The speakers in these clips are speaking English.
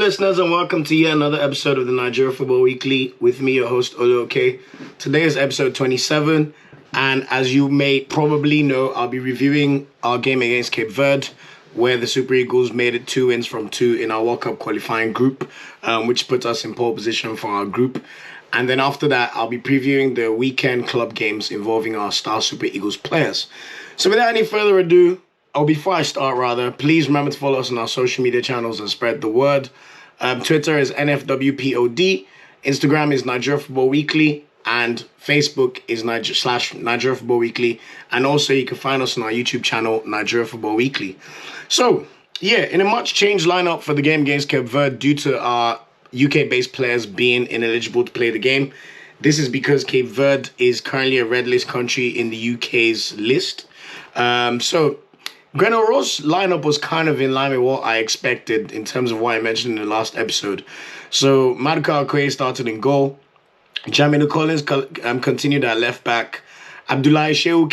listeners, and welcome to yet another episode of the Nigeria Football Weekly with me, your host, Oluoke. Today is episode 27, and as you may probably know, I'll be reviewing our game against Cape Verde, where the Super Eagles made it 2 wins from 2 in our World Cup qualifying group, which puts us in pole position for our group. And then after that, I'll be previewing the weekend club games involving our star Super Eagles players. So without any further ado, before I start, please remember to follow us on our social media channels and spread the word. Twitter is NFWPOD, Instagram is Nigeria Football Weekly, and Facebook is Nigeria Football Weekly. And also you can find us on our YouTube channel, Nigeria Football Weekly. So, in a much changed lineup for the game against Cape Verde due to our UK-based players being ineligible to play the game. This is because Cape Verde is currently a red list country in the UK's list. Grenoro's lineup was kind of in line with what I expected in terms of what I mentioned in the last episode. So, Maduka Okoye started in goal. Jamilu Collins continued at left back. Abdullahi Shehu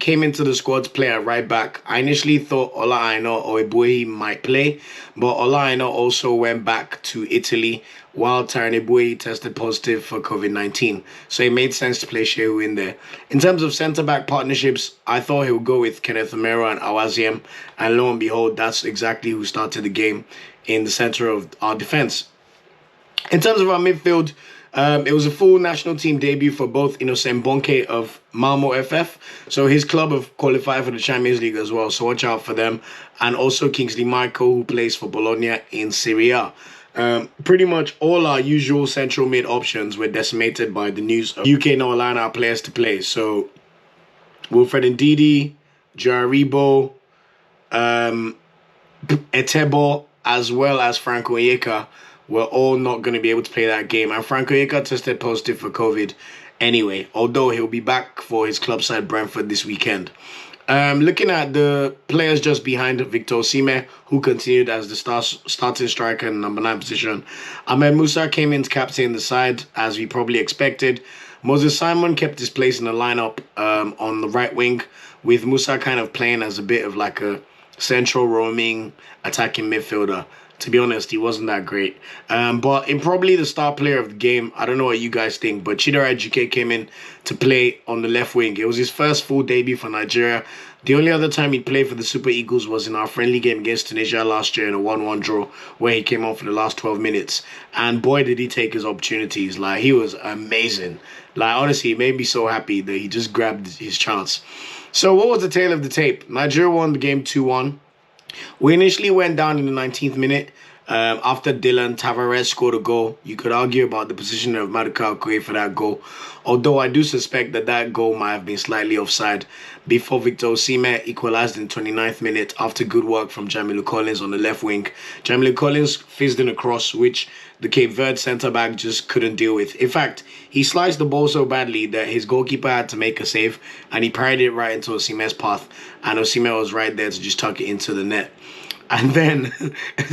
came into the squad to play at right back. I initially thought Ola Aina or Ebuehi might play, but Ola Aina also went back to Italy while Taran Ebuehi tested positive for COVID-19. So it made sense to play Shehu in there. In terms of centre-back partnerships, I thought he would go with Kenneth Omero and Awaziem, and lo and behold, that's exactly who started the game in the centre of our defence. In terms of our midfield, it was a full national team debut for both Innocent Bonke of Malmo FF. So his club have qualified for the Champions League as well. So watch out for them. And also Kingsley Michael, who plays for Bologna in Serie A. Pretty much all our usual central mid options were decimated by the news of UK not allowing our players to play. So Wilfred Ndidi, Jaribo, Etebo, as well as Franco Onyeka were all not going to be able to play that game. And Franco Onyeka tested positive for COVID anyway, although he'll be back for his club side Brentford this weekend. Looking at the players just behind Victor Osimhen, who continued as the starting striker in number 9 position. Ahmed Musa came in to captain the side, as we probably expected. Moses Simon kept his place in the lineup on the right wing, with Musa kind of playing as a bit of like a central roaming attacking midfielder. To be honest, he wasn't that great. But in probably the star player of the game, I don't know what you guys think, but Chidera Ejuke came in to play on the left wing. It was his first full debut for Nigeria. The only other time he played for the Super Eagles was in our friendly game against Tunisia last year in a 1-1 draw, where he came on for the last 12 minutes. And boy, did he take his opportunities. Like, he was amazing. Like, honestly, it made me so happy that he just grabbed his chance. So what was the tale of the tape? Nigeria won the game 2-1. We initially went down in the 19th minute after Dylan Tavares scored a goal. You could argue about the position of Maduka Okoye for that goal, although I do suspect that goal might have been slightly offside before Victor Osimhen equalized in the 29th minute after good work from Jamilu Collins on the left wing. Jamilu Collins fizzed in a cross, which the Cape Verde centre-back just couldn't deal with. In fact, he sliced the ball so badly that his goalkeeper had to make a save, and he parried it right into Osimhen's path, and Osimhen was right there to just tuck it into the net. And then,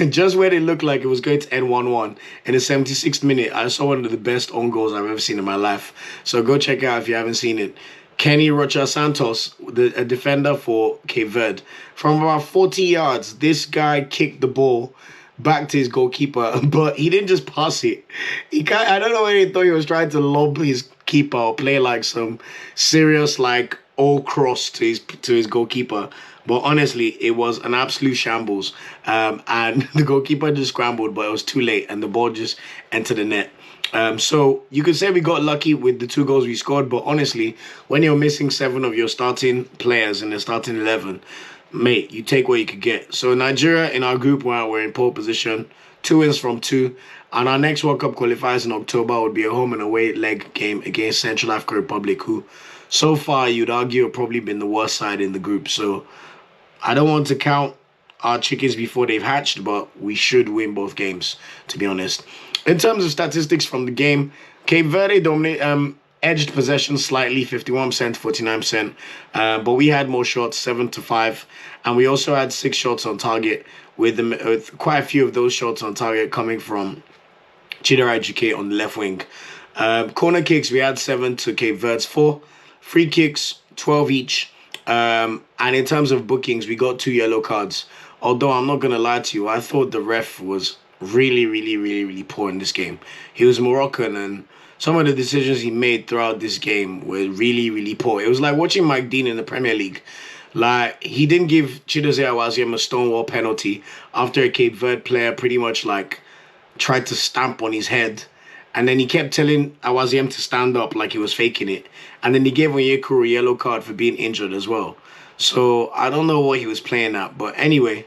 just when it looked like it was going to end 1-1, in the 76th minute, I saw one of the best own goals I've ever seen in my life. So go check it out if you haven't seen it. Kenny Rocha Santos, a defender for Cape Verde, from about 40 yards, this guy kicked the ball back to his goalkeeper, but he didn't just pass it. I don't know whether he thought he was trying to lob his keeper or play like some serious like all cross to his goalkeeper. But honestly, it was an absolute shambles. And the goalkeeper just scrambled, but it was too late, and the ball just entered the net. So you could say we got lucky with the 2 goals we scored, but honestly, when you're missing 7 of your starting players in the starting 11, mate, you take what you could get. So Nigeria in our group 1, we're in pole position, 2 wins from 2. And our next World Cup qualifiers in October would be a home and away leg game against Central African Republic, who so far you'd argue have probably been the worst side in the group. So I don't want to count our chickens before they've hatched, but we should win both games, to be honest. In terms of statistics from the game, Cape Verde edged possession slightly, 51% to 49%, but we had more shots, 7-5, and we also had 6 shots on target, with quite a few of those shots on target coming from Chidera Ejuke on the left wing. Corner kicks, we had 7 to Cape Verde's 4. Free kicks, 12 each. And in terms of bookings, we got 2 yellow cards. Although I'm not going to lie to you, I thought the ref was really, really, really, really poor in this game. He was Moroccan, and some of the decisions he made throughout this game were really, really poor. It was like watching Mike Dean in the Premier League. Like, he didn't give Chidera Ejuke a stonewall penalty after a Cape Verde player pretty much like tried to stamp on his head. And then he kept telling Awaziem to stand up like he was faking it. And then he gave Onyekuru a yellow card for being injured as well. So I don't know what he was playing at. But anyway,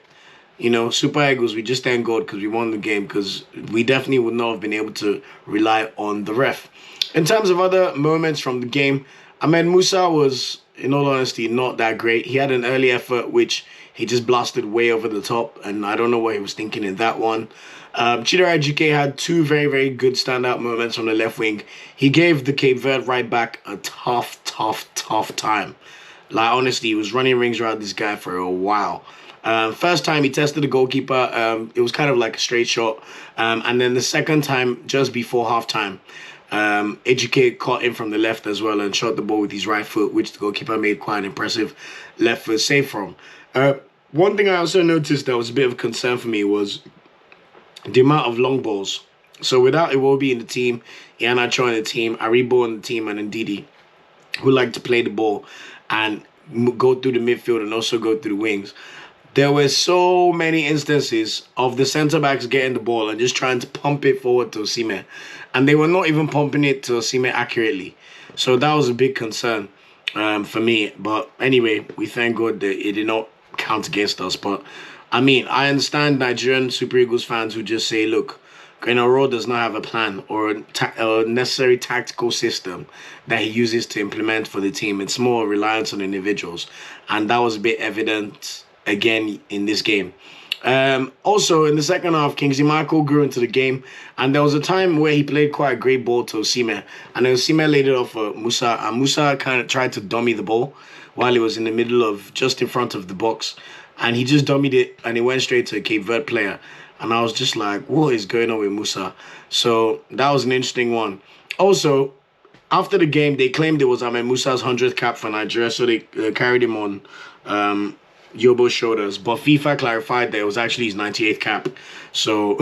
you know, Super Eagles, we just thank God because we won the game, because we definitely would not have been able to rely on the ref. In terms of other moments from the game, Ahmed Musa was, in all honesty, not that great. He had an early effort, which he just blasted way over the top, and I don't know what he was thinking in that one. Chidera Ejuke had two very, very good standout moments on the left wing. He gave the Cape Verde right back a tough time. Like, honestly, he was running rings around this guy for a while. First time he tested the goalkeeper, it was kind of like a straight shot. And then the second time, just before halftime, Ejuke caught in from the left as well and shot the ball with his right foot, which the goalkeeper made quite an impressive left foot save from. One thing I also noticed that was a bit of a concern for me was the amount of long balls. So without Iwobi in the team, Iheanacho in the team, Aribo in the team, and Ndidi, who like to play the ball and go through the midfield and also go through the wings, there were so many instances of the centre-backs getting the ball and just trying to pump it forward to Osimhen. And they were not even pumping it to Osimhen accurately. So that was a big concern for me. But anyway, we thank God that it did not count against us. But I mean, I understand Nigerian Super Eagles fans who just say, look, Grenaro does not have a plan or a necessary tactical system that he uses to implement for the team. It's more reliance on individuals. And that was a bit evident again in this game. Also, in the second half, Kingsley Michael grew into the game, and there was a time where he played quite a great ball to Osimhen, and then Osimhen laid it off for Musa, and Musa kind of tried to dummy the ball while he was in the middle of, just in front of the box, and he just dummied it, and it went straight to a Cape Verde player, and I was just like, what is going on with Musa? So that was an interesting one. Also, after the game, they claimed it was Ahmed Musa's 100th cap for Nigeria, so they carried him on Yobo's shoulders, but FIFA clarified that it was actually his 98th cap. So,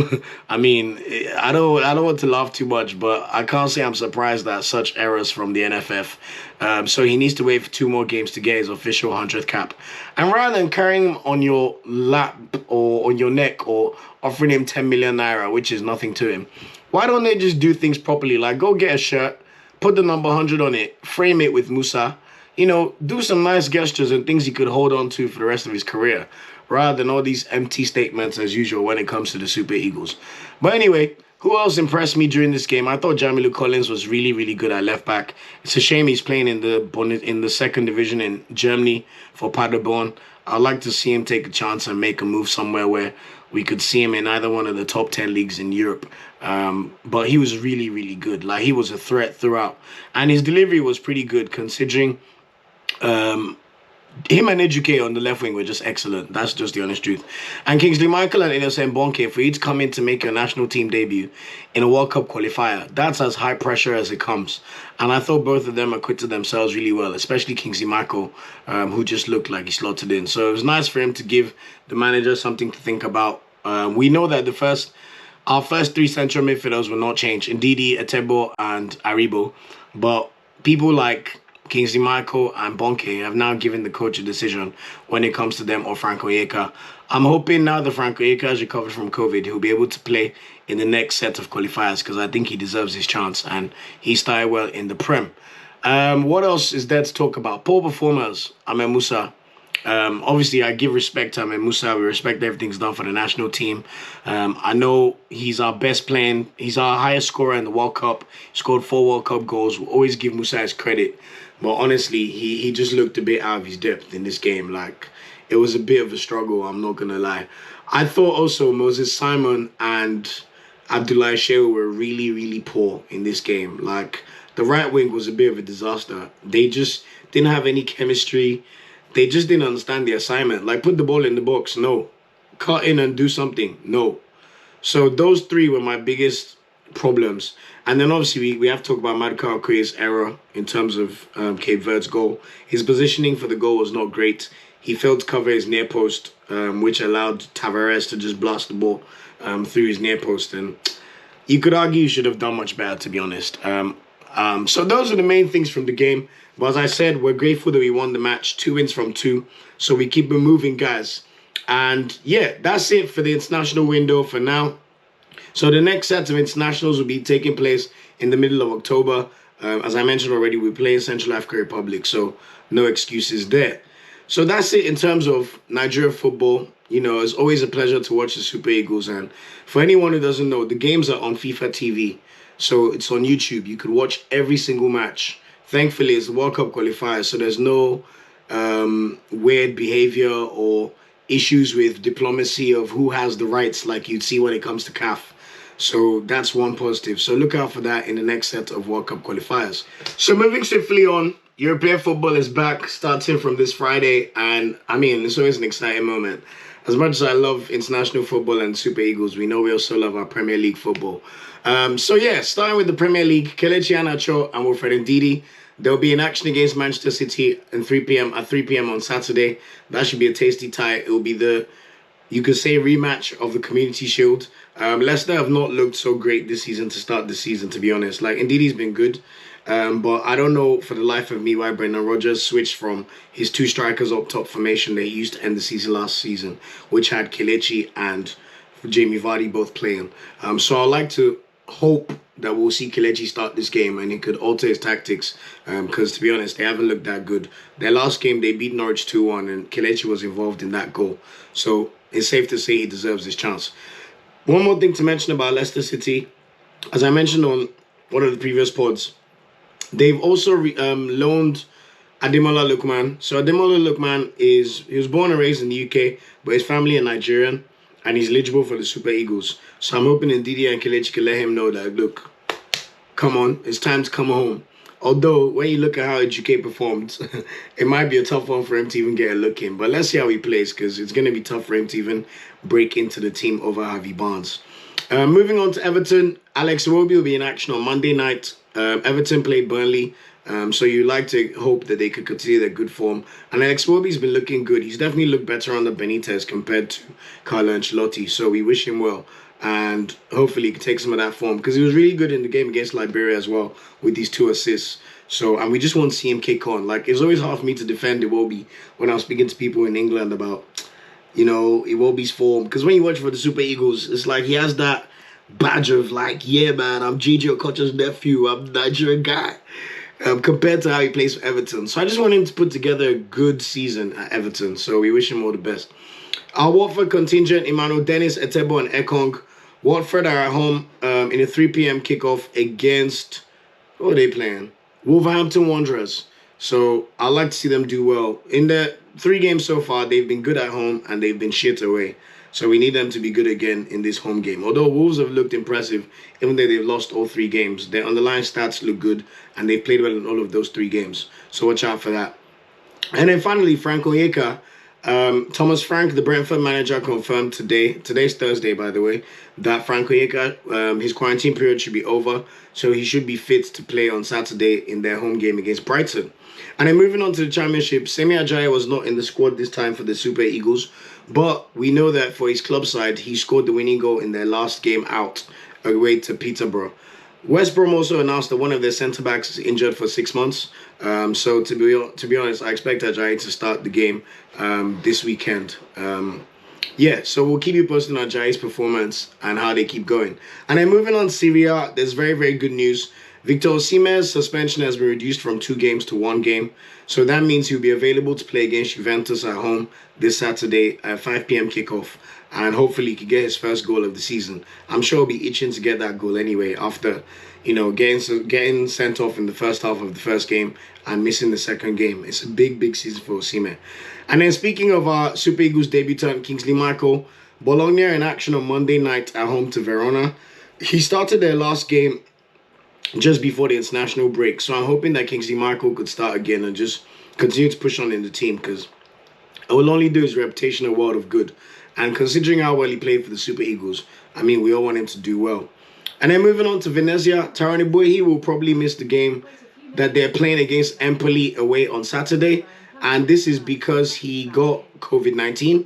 I mean, I don't want to laugh too much, but I can't say I'm surprised at such errors from the NFF. So he needs to wait for 2 more games to get his official 100th cap. And rather than carrying him on your lap or on your neck or offering him 10 million naira, which is nothing to him, why don't they just do things properly? Like, go get a shirt, put the number 100 on it, frame it with Musa, you know, do some nice gestures and things he could hold on to for the rest of his career, rather than all these empty statements as usual when it comes to the Super Eagles. But anyway, who else impressed me during this game? I thought Jamilu Collins was really, really good at left back. It's a shame he's playing in the second division in Germany for Paderborn. I'd like to see him take a chance and make a move somewhere where we could see him in either one of the top 10 leagues in Europe. But he was really, really good. Like, he was a threat throughout. And his delivery was pretty good considering him and Ejuke on the left wing were just excellent. That's just the honest truth. And Kingsley Michael and Innocent Bonke, for you to come in to make your national team debut in a World Cup qualifier, that's as high pressure as it comes. And I thought both of them acquitted themselves really well, especially Kingsley Michael, who just looked like he slotted in. So it was nice for him to give the manager something to think about. We know that our first 3 central midfielders will not change, Ndidi, Etebo, and Aribo. But people like Kingsley Michael and Bonke have now given the coach a decision when it comes to them or Frank Onyeka. I'm hoping now that Frank Onyeka has recovered from COVID, he'll be able to play in the next set of qualifiers, because I think he deserves his chance and he started well in the Prem. What else is there to talk about? Poor performers, Ahmed Musa. Obviously, I give respect to Ahmed Musa. We respect everything he's done for the national team. I know he's our best playing. He's our highest scorer in the World Cup. He scored 4 World Cup goals. We'll always give Musa his credit. But honestly, he just looked a bit out of his depth in this game. Like, it was a bit of a struggle, I'm not going to lie. I thought also Moses Simon and Abdullahi Shehu were really, really poor in this game. Like, the right wing was a bit of a disaster. They just didn't have any chemistry. They just didn't understand the assignment. Like, put the ball in the box, no. Cut in and do something, no. So those 3 were my biggest problems. And then obviously we have to talk about Maduka Okoye's error in terms of Cape Verde's goal. His positioning for the goal was not great. He failed to cover his near post, which allowed Tavares to just blast the ball through his near post, and you could argue he should have done much better, to be honest. So those are the main things from the game. But as I said, we're grateful that we won the match. 2 wins from 2. So we keep moving, guys. And yeah, that's it for the international window for now. So the next set of internationals will be taking place in the middle of October. As I mentioned already, we play in Central African Republic, so no excuses there. So that's it in terms of Nigeria football. You know, it's always a pleasure to watch the Super Eagles. And for anyone who doesn't know, the games are on FIFA TV. So it's on YouTube. You could watch every single match. Thankfully, it's the World Cup qualifiers, so there's no weird behavior or issues with diplomacy of who has the rights like you'd see when it comes to CAF. So that's one positive. So look out for that in the next set of World Cup qualifiers. So moving swiftly on, European football is back starting from this Friday. And I mean, it's always an exciting moment. As much as I love international football and Super Eagles, we know we also love our Premier League football. So yeah, starting with the Premier League, Kelechi Iheanacho and Wilfred Ndidi. There'll be an action against Manchester City at 3 p.m. on Saturday. That should be a tasty tie. It will be the, you could say, rematch of the Community Shield. Leicester have not looked so great this season to start the season, to be honest. Like, Ndidi's been good. But I don't know for the life of me why Brendan Rodgers switched from his 2 strikers up top formation that he used to end the season last season, which had Kelechi and Jamie Vardy both playing. So I'd like to hope that we'll see Kelechi start this game and he could alter his tactics, because to be honest, they haven't looked that good. Their last game, they beat Norwich 2-1 and Kelechi was involved in that goal. So it's safe to say he deserves this chance. One more thing to mention about Leicester City. As I mentioned on one of the previous pods, they've also loaned Ademola Lookman. So Ademola Lookman he was born and raised in the UK, but his family are Nigerian, and he's eligible for the Super Eagles. So I'm hoping Ndidi and Kelechi can let him know that, look, come on, it's time to come home. Although, when you look at how Ejuke performed, it might be a tough one for him to even get a look in. But let's see how he plays, because it's going to be tough for him to even break into the team over Harvey Barnes. Moving on to Everton, Alex Iwobi will be in action on Monday night. Everton played Burnley, so you like to hope that they could continue their good form. And Alex Iwobi's been looking good. He's definitely looked better under Benitez compared to Carlo Ancelotti, so we wish him well. And hopefully he can take some of that form, because he was really good in the game against Liberia as well with these 2 assists. So, and we just want to see him kick on. Like, it's always hard for me to defend Iwobi when I'm speaking to people in England about, you know, Iwobi's form. Because when you watch for the Super Eagles, it's like he has that badge of like, yeah, man, I'm Gigi Okocha's nephew, I'm the Nigerian guy, compared to how he plays for Everton. So I just want him to put together a good season at Everton. So we wish him all the best. Our Watford contingent, Emmanuel Dennis, Etebo and Ekong. Watford are at home in a 3 p.m. kickoff against, who are they playing? Wolverhampton Wanderers. So I'd like to see them do well. In the 3 games so far, they've been good at home and they've been shit away. So we need them to be good again in this home game. Although Wolves have looked impressive, even though they've lost all 3 games, their underlying stats look good and they've played well in all of those 3 games. So watch out for that. And then finally, Frank Onyeka. Thomas Frank, the Brentford manager, confirmed today's Thursday, by the way, that Frank Onyeka, his quarantine period should be over, so he should be fit to play on Saturday in their home game against Brighton. And then moving on to the Championship, Semi Ajayi was not in the squad this time for the Super Eagles, but we know that for his club side, he scored the winning goal in their last game out away to Peterborough. West Brom also announced that one of their centre-backs is injured for 6 months. So to be honest, I expect Ajayi to start the game this weekend. Yeah, so we'll keep you posted on Ajayi's performance and how they keep going. And then moving on to Serie A, there's very, very good news. Victor Osimhen's suspension has been reduced from 2 games to 1 game. So that means he'll be available to play against Juventus at home this Saturday at 5 p.m. kickoff. And hopefully he can get his first goal of the season. I'm sure he'll be itching to get that goal anyway after, you know, getting sent off in the first half of the first game and missing the second game. It's a big, big season for Osimhen. And then speaking of our Super Eagles debutant, Kingsley Michael, Bologna in action on Monday night at home to Verona. He started their last game just before the international break. So I'm hoping that Kingsley Michael could start again and just continue to push on in the team, because it will only do his reputation a world of good. And considering how well he played for the Super Eagles, I mean, we all want him to do well. And then moving on to Venezia, Tyrone Boyhi will probably miss the game that they're playing against Empoli away on Saturday. And this is because he got COVID-19.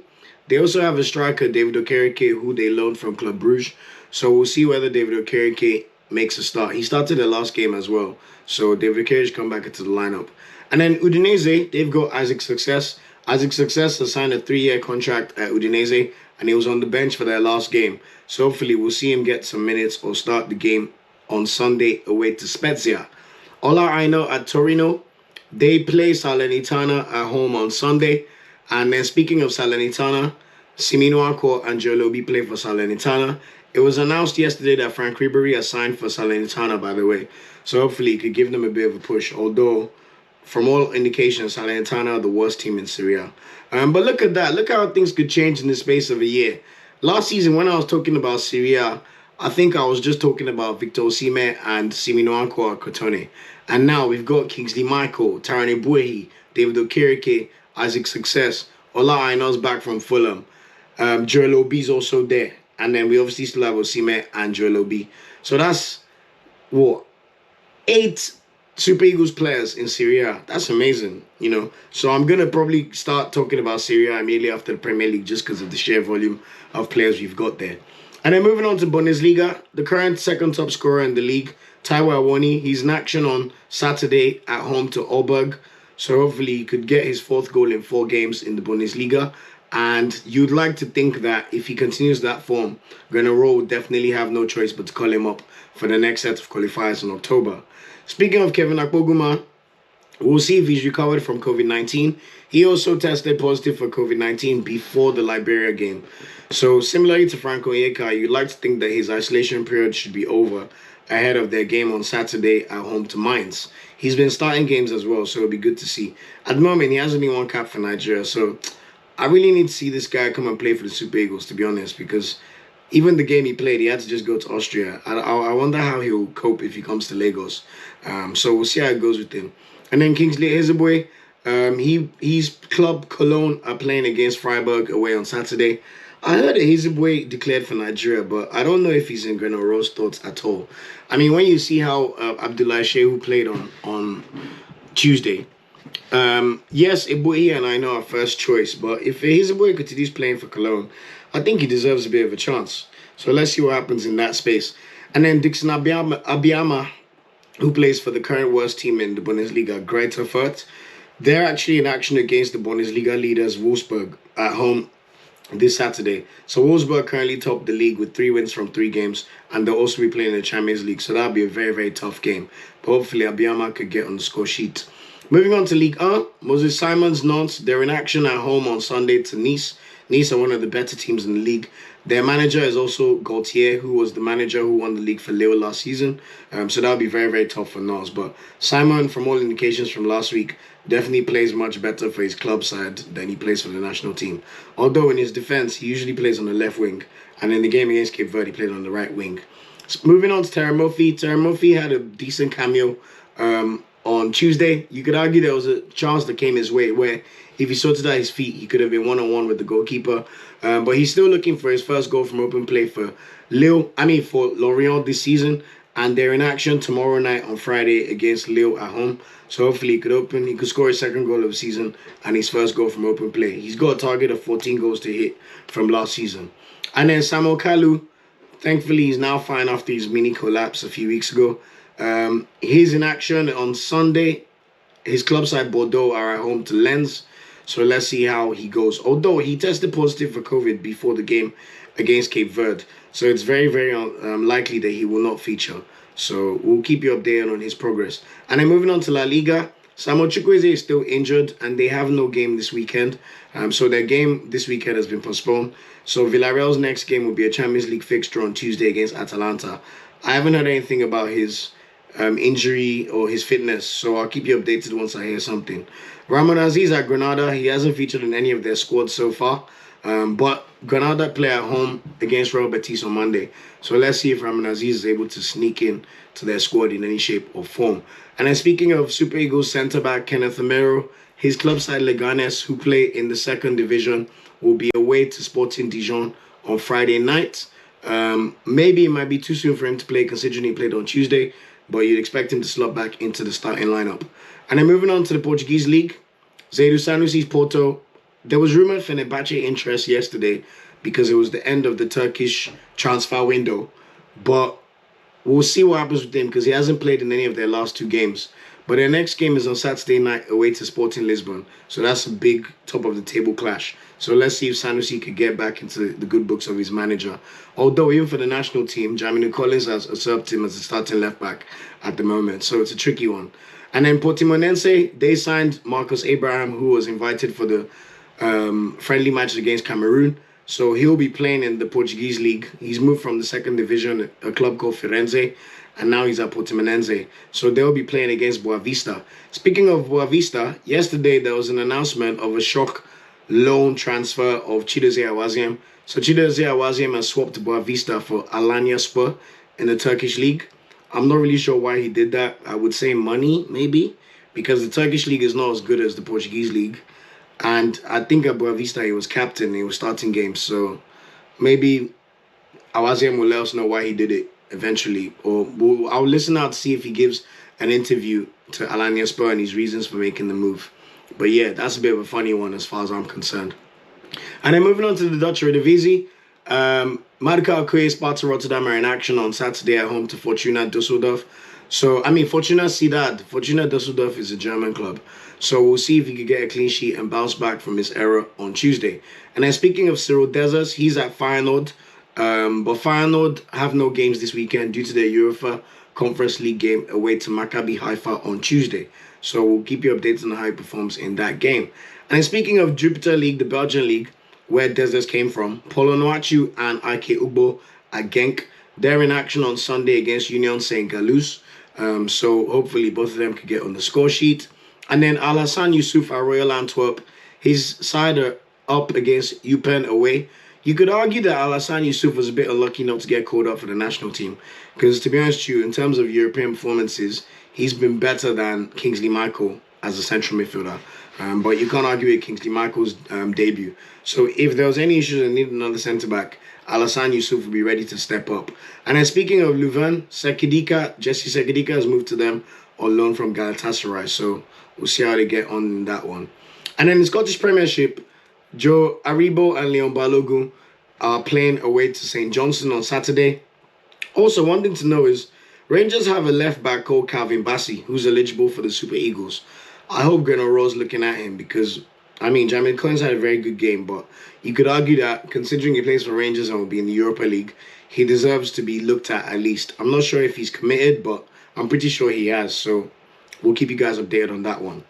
They also have a striker, David Okereke, who they loaned from Club Brugge. So we'll see whether David Okereke makes a start. He started the last game as well. So David Okereke come back into the lineup. And then Udinese, they've got Isaac Success. Isaac Success has signed a 3-year contract at Udinese, and he was on the bench for their last game. So hopefully we'll see him get some minutes or start the game on Sunday away to Spezia. Ola Aina at Torino, they play Salernitana at home on Sunday. And then speaking of Salernitana, Simino Akko and Joe Lobi play for Salernitana. It was announced yesterday that Frank Ribery has signed for Salernitana, by the way. So hopefully he could give them a bit of a push. Although, from all indications, Salernitana are the worst team in Serie A. But look at that. Look how things could change in the space of a year. Last season, when I was talking about Serie A, I think I was just talking about Victor Osimhen and Simino Akko at Crotone. And now we've got Kingsley Michael, Tarane Buehi, David Okereke, Isaac Success, Ola Aina's back from Fulham. Joel Obi's also there. And then we obviously still have Osimhen and Joel Obi. So that's, what, 8 Super Eagles players in Serie A. That's amazing, you know. So I'm going to probably start talking about Serie A immediately after the Premier League just because of the sheer volume of players we've got there. And then moving on to Bundesliga, the current second top scorer in the league, Taiwo Awoniyi, he's in action on Saturday at home to Augsburg. So hopefully he could get his 4th goal in 4 games in the Bundesliga. And you'd like to think that if he continues that form, Granero will definitely have no choice but to call him up for the next set of qualifiers in October. Speaking of Kevin Akpoguma, we'll see if he's recovered from COVID-19. He also tested positive for COVID-19 before the Liberia game. So similarly to Frank Onyeka, you'd like to think that his isolation period should be over ahead of their game on Saturday at home to Mainz. He's been starting games as well, so it'll be good to see. At the moment, he has only 1 cap for Nigeria, so I really need to see this guy come and play for the Super Eagles, to be honest, because even the game he played, he had to just go to Austria. I wonder how he'll cope if he comes to Lagos. So we'll see how it goes with him. And then Kingsley Ejuke, his club Cologne are playing against Freiburg away on Saturday. I heard that Ejuke declared for Nigeria, but I don't know if he's in Granoro's thoughts at all. I mean, when you see how Abdullahi Shehu played on Tuesday, yes, Ebuhi and I know our first choice, but if Ejuke continues playing for Cologne, I think he deserves a bit of a chance. So let's see what happens in that space. And then Dixon Abiyama, who plays for the current worst team in the Bundesliga, Greuther Fürth, they're actually in action against the Bundesliga leaders Wolfsburg at home this Saturday. So Wolfsburg currently top the league with 3 wins from 3 games, and they'll also be playing in the Champions League. So that'll be a very, very tough game. But hopefully Abiyama could get on the score sheet. Moving on to Ligue 1, Moses Simon's Nantes, they're in action at home on Sunday to Nice. Nice are one of the better teams in the league. Their manager is also Gaultier, who was the manager who won the league for Lille last season. So that'll be very, very tough for Nantes. But Simon, from all indications from last week, definitely plays much better for his club side than he plays for the national team. Although in his defense, he usually plays on the left wing. And in the game against Cape Verde, he played on the right wing. Moving on to Teremoffi. Teremoffi had a decent cameo on Tuesday. You could argue there was a chance that came his way where if he sorted out his feet, he could have been one-on-one with the goalkeeper. But he's still looking for his first goal from open play for for Lorient this season. And they're in action tomorrow night on Friday against Lille at home. So hopefully he could score his 2nd goal of the season and his first goal from open play. He's got a target of 14 goals to hit from last season. And then Samuel Kalu, thankfully he's now fine after his mini collapse a few weeks ago. He's in action on Sunday. His club side Bordeaux are at home to Lens. So let's see how he goes. Although he tested positive for COVID before the game against Cape Verde. So it's very, very likely that he will not feature. So we'll keep you updated on his progress. And then moving on to La Liga, Samuel Chukwueze is still injured and they have no game this weekend. So their game this weekend has been postponed. So Villarreal's next game will be a Champions League fixture on Tuesday against Atalanta. I haven't heard anything about his injury or his fitness, so I'll keep you updated once I hear something. Ramon Aziz at Granada, he hasn't featured in any of their squads so far, but Granada play at home against Real Betis on Monday, so let's see if Ramon Aziz is able to sneak in to their squad in any shape or form. And then speaking of Super Eagles centre-back Kenneth Amero, his club side Leganes, who play in the 2nd division, will be away to Sporting Dijon on Friday night. Maybe it might be too soon for him to play considering he played on Tuesday, but you'd expect him to slot back into the starting lineup. And then moving on to the Portuguese league, Zaidu Sanusi's Porto, there was rumored Fenerbahce interest yesterday because it was the end of the Turkish transfer window. But we'll see what happens with him because he hasn't played in any of their last 2 games. But their next game is on Saturday night away to Sporting Lisbon. So that's a big top-of-the-table clash. So let's see if Sanusi could get back into the good books of his manager. Although even for the national team, Jamilu Collins has usurped him as a starting left-back at the moment. So it's a tricky one. And then Portimonense, they signed Marcus Abraham, who was invited for the friendly match against Cameroon. So he'll be playing in the Portuguese league. He's moved from the 2nd division, a club called Firenze, and now he's at Portimonense. So they'll be playing against Boavista. Speaking of Boavista, yesterday there was an announcement of a shock loan transfer of Chidera Ejuke. So Chidera Ejuke has swapped Boavista for Alanyaspor in the Turkish league. I'm not really sure why he did that. I would say money, maybe, because the Turkish league is not as good as the Portuguese league. And I think at Boavista he was captain, he was starting games. So maybe Awaziem will let us know why he did it eventually. Or I'll listen out to see if he gives an interview to Alanyaspor and his reasons for making the move. But yeah, that's a bit of a funny one as far as I'm concerned. And then moving on to the Dutch Eredivisie. Marca Okoye, Sparta Rotterdam are in action on Saturday at home to Fortuna Düsseldorf. So, Fortuna Sittard. Fortuna Düsseldorf is a German club. So we'll see if he could get a clean sheet and bounce back from his error on Tuesday. And then speaking of Cyril Dessers, he's at Feyenoord. But Feyenoord have no games this weekend due to their UEFA Conference League game away to Maccabi Haifa on Tuesday. So we'll keep you updated on how he performs in that game. And then speaking of Jupiter League, the Belgian league, where Dessers came from, Polonuachu and Ike Ugbo at Genk, they're in action on Sunday against Union St. Galus. So hopefully both of them could get on the score sheet. And then Alassane Youssouf at Royal Antwerp, his side are up against Eupen away. You could argue that Alassane Youssouf was a bit unlucky not to get called up for the national team. Because to be honest with you, in terms of European performances, he's been better than Kingsley Michael as a central midfielder. But you can't argue with Kingsley Michael's debut. So if there was any issues and needed another centre-back, Alassane Youssouf will be ready to step up. And then speaking of Leuven, Jesse Sekedika has moved to them on loan from Galatasaray. So we'll see how they get on in that one. And then in the Scottish Premiership, Joe Aribo and Leon Balogun are playing away to St. Johnstone on Saturday. Also, one thing to know is Rangers have a left-back called Calvin Bassey, who's eligible for the Super Eagles. I hope Grenell Rowe's looking at him because, Jamilu Collins had a very good game, but you could argue that considering he plays for Rangers and will be in the Europa League, he deserves to be looked at least. I'm not sure if he's committed, but I'm pretty sure he has. So we'll keep you guys updated on that one.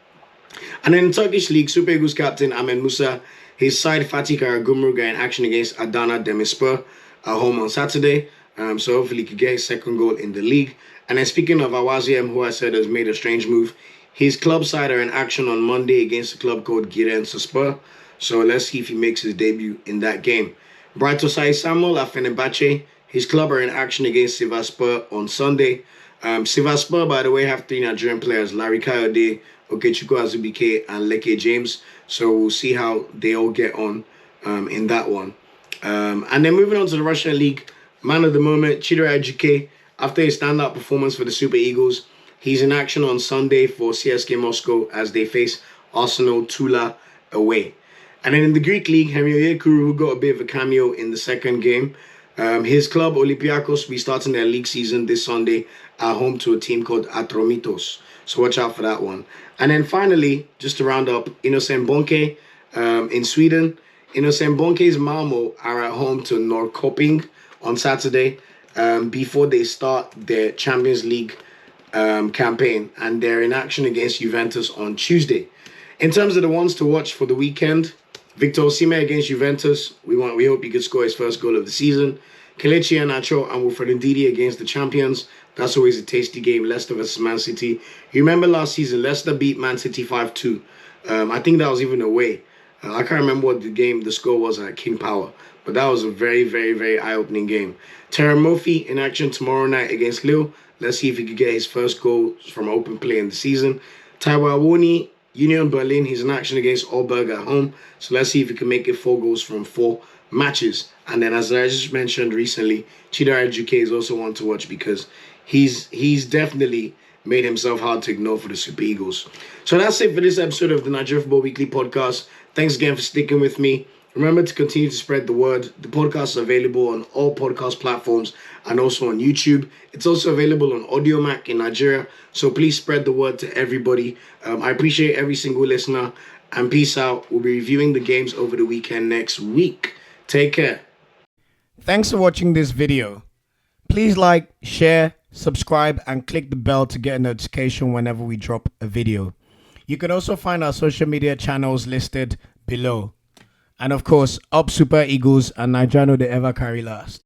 And then in Turkish League, Super Eagles captain Ahmed Musa, his side Fatih Karagümrük are in action against Adana Demirspor at home on Saturday. So hopefully he could get his second goal in the league. And then speaking of Awaziem, who I said has made a strange move, his club side are in action on Monday against a club called Giresunspor. So let's see if he makes his debut in that game. Bright Samuel at Fenerbahce, his club are in action against Sivasspor on Sunday. Sivasspor, by the way, have 3 Nigerian players, Larry Kayode, Okechukwu Azubike, and Leke James. So we'll see how they all get on in that one. And then moving on to the Russian League, man of the moment, Chidera Ejuke, after his standout performance for the Super Eagles, he's in action on Sunday for CSKA Moscow as they face Arsenal Tula away. And then in the Greek League, Henry Onyekuru, who got a bit of a cameo in the second game, his club Olympiacos will be starting their league season this Sunday at home to a team called Atromitos. So watch out for that one. And then finally, just to round up, Innocent Bonke in Sweden. Innocent Bonke's Malmo are at home to Norrköping on Saturday before they start their Champions League campaign, and they're in action against Juventus on Tuesday. In terms of the ones to watch for the weekend, Victor Osimhen against Juventus. We hope he could score his first goal of the season. Kelechi Iheanacho and Wilfred Ndidi against the champions. That's always a tasty game. Leicester versus Man City. You remember last season, Leicester beat Man City 5-2. I think that was even away. I can't remember what the score was at King Power, but that was a very, very, very eye-opening game. Terem Murphy in action tomorrow night against Lille. Let's see if he could get his first goal from open play in the season. Taiwo Awoniyi, Union Berlin, he's in action against Aalborg at home. So let's see if he can make it 4 goals from 4 matches. And then, as I just mentioned recently, Chidera Ejuke is also one to watch because he's definitely made himself hard to ignore for the Super Eagles. So that's it for this episode of the Nigeria Football Weekly podcast. Thanks again for sticking with me. Remember to continue to spread the word. The podcast is available on all podcast platforms and also on YouTube. It's also available on AudioMac in Nigeria. So please spread the word to everybody. I appreciate every single listener. And peace out. We'll be reviewing the games over the weekend next week. Take care. Thanks for watching this video. Please like, share, subscribe, and click the bell to get a notification whenever we drop a video. You can also find our social media channels listed below. And of course, up Super Eagles and Nigeriano they ever carry last.